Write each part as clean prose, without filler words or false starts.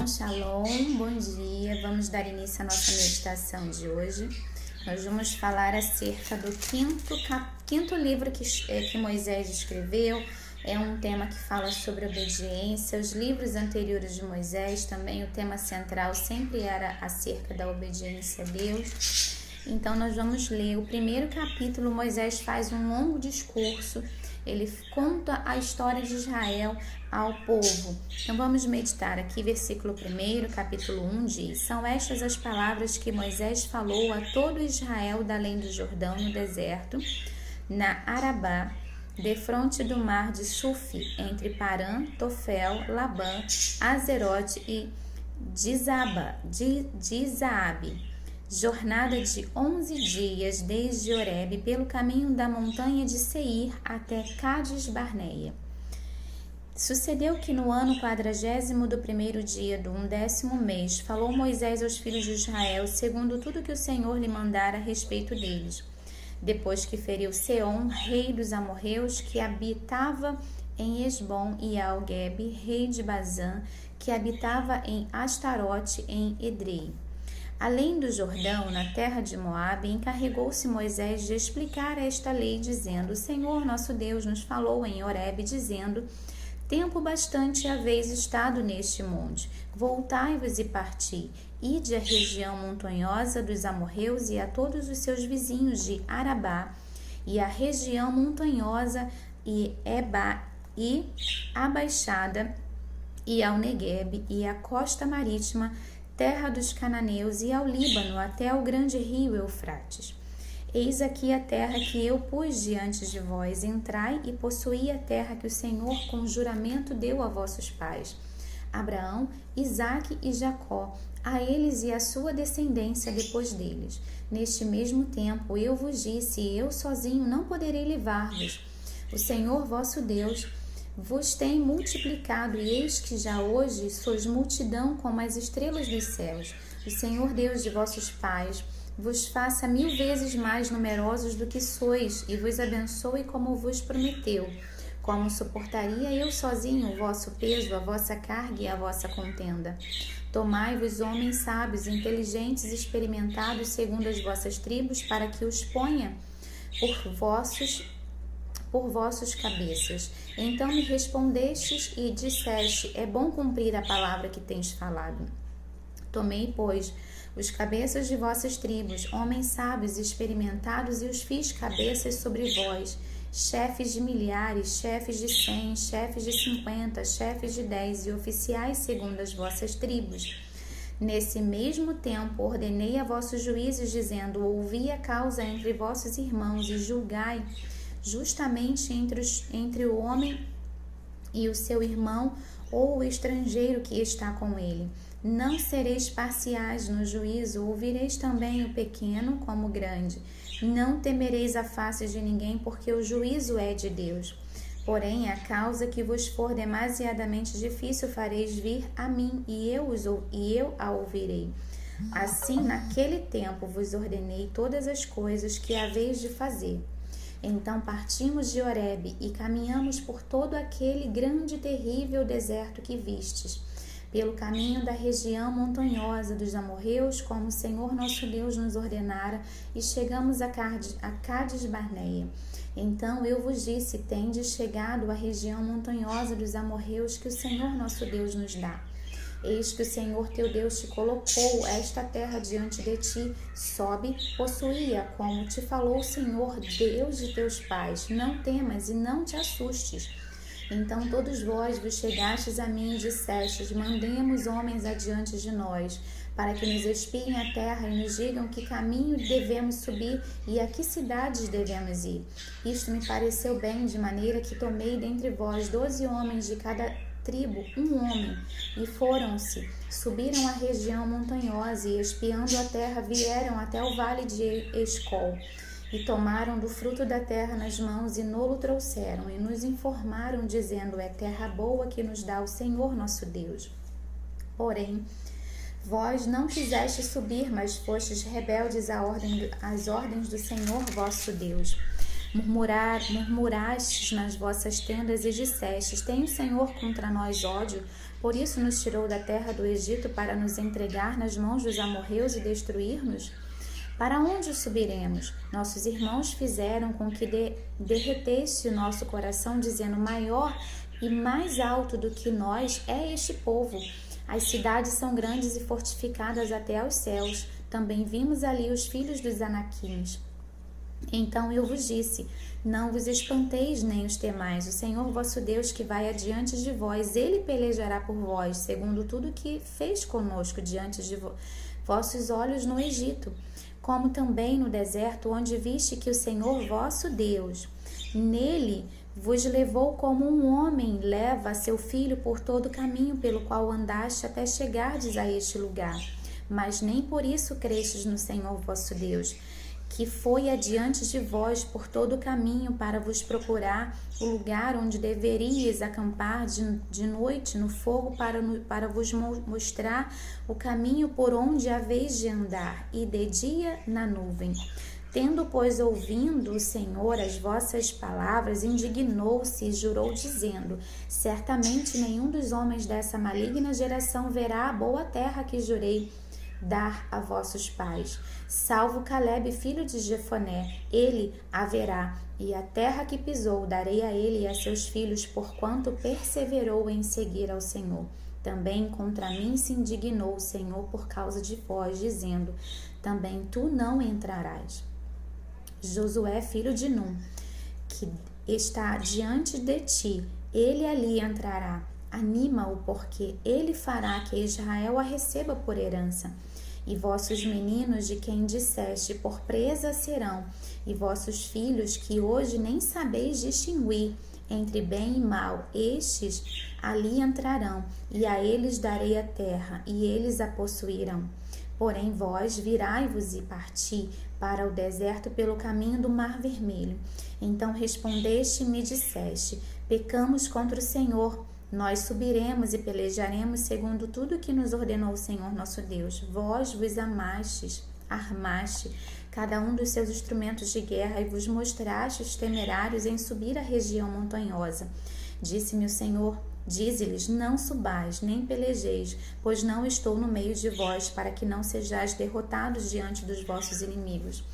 Shalom, shalom, bom dia. Vamos dar início à nossa meditação de hoje. Nós vamos falar acerca do quinto livro que Moisés escreveu. É um tema que fala sobre obediência. Os livros anteriores de Moisés também, o tema central sempre era acerca da obediência a Deus. Então nós vamos ler o primeiro capítulo. Moisés faz um longo discurso. Ele conta a história de Israel ao povo. Então vamos meditar aqui, versículo 1, capítulo 1 diz: São estas as palavras que Moisés falou a todo Israel da além do Jordão no deserto, na Arabá, defronte do mar de Sufi, entre Parã, Tofel, Labã, Azerote e Dizaabe. Jornada de 11 dias desde Horebe pelo caminho da montanha de Seir até Cádiz Barneia. Sucedeu que no ano 40º do 1º dia do 11º mês, falou Moisés aos filhos de Israel, segundo tudo que o Senhor lhe mandara a respeito deles. Depois que feriu Seom, rei dos amorreus, que habitava em Esbom, e Algebe, rei de Bazã, que habitava em Astarote, em Edrei. Além do Jordão, na terra de Moabe, encarregou-se Moisés de explicar esta lei, dizendo: O Senhor nosso Deus nos falou em Horebe, dizendo: Tempo bastante haveis estado neste monte. Voltai-vos e parti. Ide à região montanhosa dos amorreus e a todos os seus vizinhos de Arabá, e à região montanhosa e a baixada, e ao Neguebe, e à costa marítima, terra dos cananeus, e ao Líbano, até ao grande rio Eufrates. Eis aqui a terra que eu pus diante de vós. Entrai e possuí a terra que o Senhor com juramento deu a vossos pais, Abraão, Isaque e Jacó, a eles e a sua descendência depois deles. Neste mesmo tempo eu vos disse: eu sozinho não poderei levar-vos. O Senhor vosso Deus vos tem multiplicado, e eis que já hoje sois multidão como as estrelas dos céus. O Senhor Deus de vossos pais vos faça 1000 vezes mais numerosos do que sois, e vos abençoe como vos prometeu. Como suportaria eu sozinho o vosso peso, a vossa carga e a vossa contenda? Tomai-vos homens sábios, inteligentes e experimentados segundo as vossas tribos, para que os ponha por vossos cabeças. Então me respondestes e disseste: é bom cumprir a palavra que tens falado. Tomei, pois, os cabeças de vossas tribos, homens sábios e experimentados, e os fiz cabeças sobre vós, chefes de milhares, chefes de 100, chefes de 50, chefes de 10 e oficiais segundo as vossas tribos. Nesse mesmo tempo ordenei a vossos juízes, dizendo: ouvi a causa entre vossos irmãos e julgai justamente entre o homem e o seu irmão ou o estrangeiro que está com ele. Não sereis parciais no juízo, ouvireis também o pequeno como o grande. Não temereis a face de ninguém, porque o juízo é de Deus. Porém, a causa que vos for demasiadamente difícil fareis vir a mim, e eu a ouvirei. Assim, naquele tempo vos ordenei todas as coisas que haveis de fazer. Então partimos de Horebe e caminhamos por todo aquele grande e terrível deserto que vistes, pelo caminho da região montanhosa dos amorreus, como o Senhor nosso Deus nos ordenara, e chegamos a Cádiz Barneia. Então eu vos disse: tendes chegado à região montanhosa dos amorreus que o Senhor nosso Deus nos dá. Eis que o Senhor teu Deus te colocou esta terra diante de ti. Sobe, possui-a, como te falou o Senhor, Deus de teus pais. Não temas e não te assustes. Então todos vós vos chegastes a mim e dissestes: mandemos homens adiante de nós, para que nos espiem a terra e nos digam que caminho devemos subir e a que cidades devemos ir. Isto me pareceu bem, de maneira que tomei dentre vós 12 homens de cada tribo, um homem, e foram-se, subiram a região montanhosa e, espiando a terra, vieram até o vale de Escol, e tomaram do fruto da terra nas mãos e nolo trouxeram, e nos informaram, dizendo: é terra boa que nos dá o Senhor nosso Deus. Porém, vós não quisestes subir, mas fostes rebeldes às ordens do Senhor vosso Deus. Murmurastes nas vossas tendas e dissestes: tem o Senhor contra nós ódio? Por isso nos tirou da terra do Egito para nos entregar nas mãos dos amorreus e destruir-nos? Para onde subiremos? Nossos irmãos fizeram com que derretesse o nosso coração, dizendo: maior e mais alto do que nós é este povo. As cidades são grandes e fortificadas até aos céus. Também vimos ali os filhos dos Anaquins. Então eu vos disse: não vos espanteis nem os temais. O Senhor vosso Deus, que vai adiante de vós, ele pelejará por vós, segundo tudo que fez conosco diante de vossos olhos no Egito, como também no deserto, onde viste que o Senhor vosso Deus, nele vos levou como um homem leva seu filho por todo o caminho pelo qual andaste até chegardes a este lugar. Mas nem por isso crestes no Senhor vosso Deus, que foi adiante de vós por todo o caminho para vos procurar o lugar onde deveríeis acampar de noite no fogo para vos mostrar o caminho por onde haveis de andar, e de dia na nuvem. Tendo, pois, ouvindo o Senhor as vossas palavras, indignou-se e jurou, dizendo: certamente nenhum dos homens dessa maligna geração verá a boa terra que jurei dar a vossos pais, salvo Calebe, filho de Jefoné, ele a verá, e a terra que pisou darei a ele e a seus filhos, porquanto perseverou em seguir ao Senhor. Também contra mim se indignou o Senhor por causa de vós, dizendo: também tu não entrarás. Josué, filho de Num, que está diante de ti, ele ali entrará. Anima-o, porque ele fará que Israel a receba por herança. E vossos meninos, de quem disseste, por presa serão, e vossos filhos, que hoje nem sabeis distinguir entre bem e mal, estes ali entrarão, e a eles darei a terra, e eles a possuirão. Porém vós virai-vos e parti para o deserto pelo caminho do Mar Vermelho. Então respondeste e me disseste: pecamos contra o Senhor. Nós subiremos e pelejaremos segundo tudo que nos ordenou o Senhor nosso Deus. Vós vos armaste cada um dos seus instrumentos de guerra, e vos mostrastes temerários em subir a região montanhosa. Disse-me o Senhor: dize-lhes: não subais, nem pelejeis, pois não estou no meio de vós, para que não sejais derrotados diante dos vossos inimigos.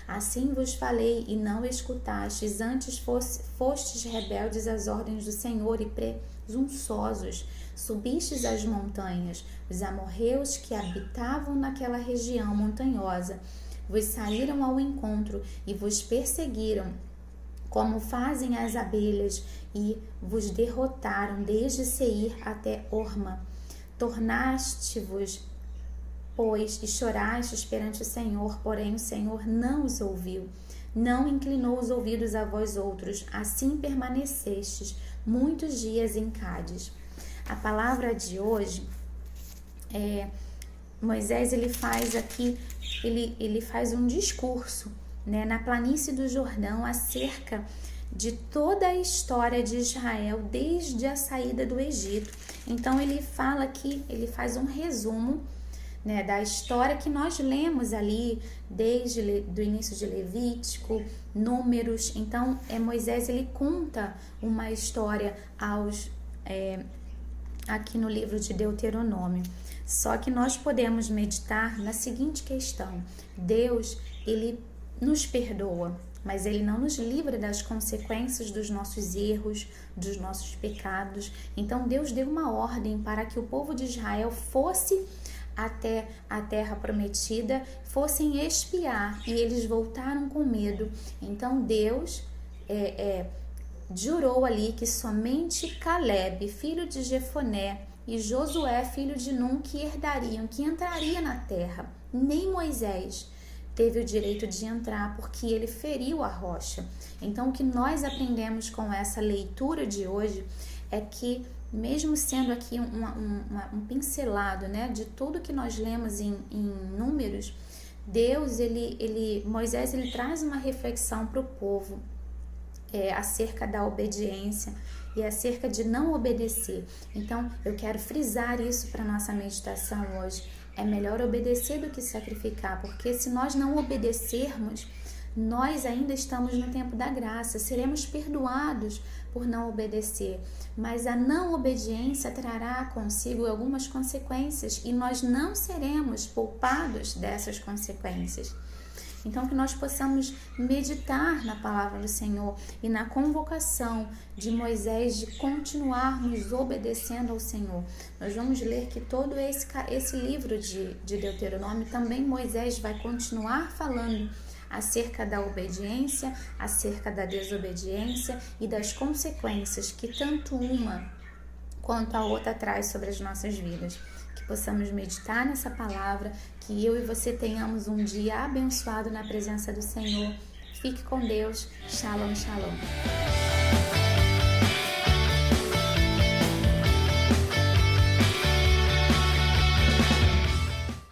Assim vos falei e não escutastes, antes fostes rebeldes às ordens do Senhor e presunçosos. Subistes as montanhas, os amorreus que habitavam naquela região montanhosa vos saíram ao encontro e vos perseguiram, como fazem as abelhas, e vos derrotaram desde Seir até Horma. Tornaste-vos, pois, e chorastes perante o Senhor, porém o Senhor não os ouviu, não inclinou os ouvidos a vós outros. Assim permanecestes muitos dias em Cádiz. A palavra de hoje, Moisés, ele faz aqui, ele faz um discurso, né, na planície do Jordão acerca de toda a história de Israel desde a saída do Egito. Então ele fala aqui, ele faz um resumo, né, da história que nós lemos ali desde do início de Levítico, Números. Então Moisés, ele conta uma história aqui no livro de Deuteronômio. Só que nós podemos meditar na seguinte questão: Deus, ele nos perdoa, mas ele não nos livra das consequências dos nossos erros, dos nossos pecados. Então Deus deu uma ordem para que o povo de Israel fosse até a terra prometida, fossem espiar, e eles voltaram com medo. Então Deus jurou ali que somente Calebe, filho de Jefoné, e Josué, filho de Num, que herdariam, que entraria na terra. Nem Moisés teve o direito de entrar, porque ele feriu a rocha. Então o que nós aprendemos com essa leitura de hoje é que, mesmo sendo aqui um pincelado, né, de tudo que nós lemos em Números, Deus, Moisés, ele traz uma reflexão para o povo acerca da obediência e acerca de não obedecer. Então eu quero frisar isso para nossa meditação hoje. É melhor obedecer do que sacrificar, porque se nós não obedecermos, Nós ainda estamos no tempo da graça, seremos perdoados por não obedecer, mas a não obediência trará consigo algumas consequências e nós não seremos poupados dessas consequências. Então, que nós possamos meditar na palavra do Senhor e na convocação de Moisés de continuarmos obedecendo ao Senhor. Nós vamos ler que todo esse livro de Deuteronômio, também Moisés vai continuar falando acerca da obediência, acerca da desobediência e das consequências que tanto uma quanto a outra traz sobre as nossas vidas. Que possamos meditar nessa palavra, que eu e você tenhamos um dia abençoado na presença do Senhor. Fique com Deus. Shalom, shalom.